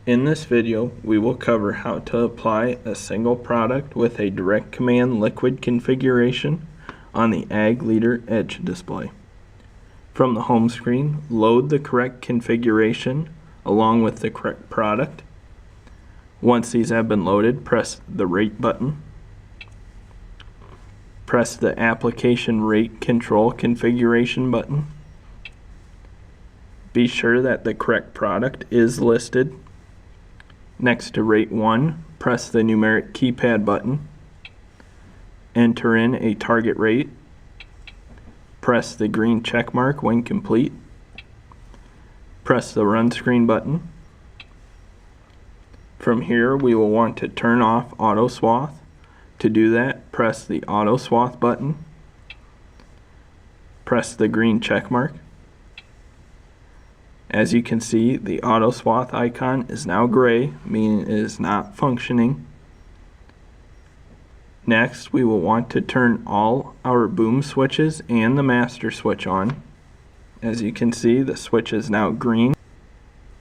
In this video, we will cover how to apply a single product with a DirectCommand Liquid Configuration on the Ag Leader Edge display. From the home screen, load the correct configuration along with the correct product. Once these have been loaded, press the Rate button. Press the Application Rate Control Configuration button. Be sure that the correct product is listed. Next to Rate 1, press the numeric keypad button. Enter in a target rate. Press the green check mark when complete. Press the Run Screen button. From here, we will want to turn off Auto Swath. To do that, press the Auto Swath button. Press the green check mark. As you can see, the Auto Swath icon is now gray, meaning it is not functioning. Next, we will want to turn all our boom switches and the master switch on. As you can see, the switch is now green.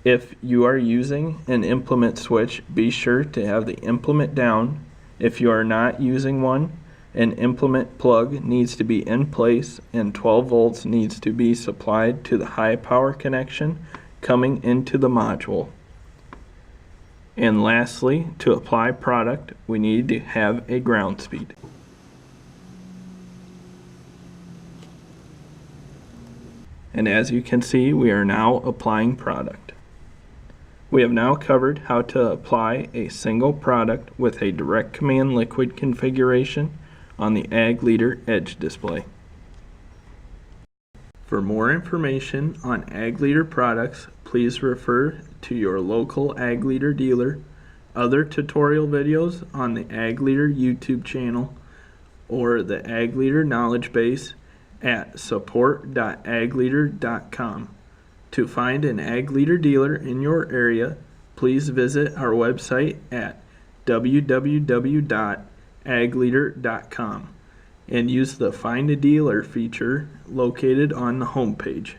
If you are using an implement switch, be sure to have the implement down. If you are not using one, an implement plug needs to be in place and 12 volts needs to be supplied to the high power connection coming into the module. And lastly, to apply product, we need to have a ground speed. And as you can see, we are now applying product. We have now covered how to apply a single product with a DirectCommand Liquid Configuration on the Ag Leader Edge display. For more information on Ag Leader products, please refer to your local Ag Leader dealer, other tutorial videos on the Ag Leader YouTube channel, or the Ag Leader Knowledgebase at support.agleader.com. To find an Ag Leader dealer in your area, please visit our website at www.agleader.com and use the Find a Dealer feature located on the home page.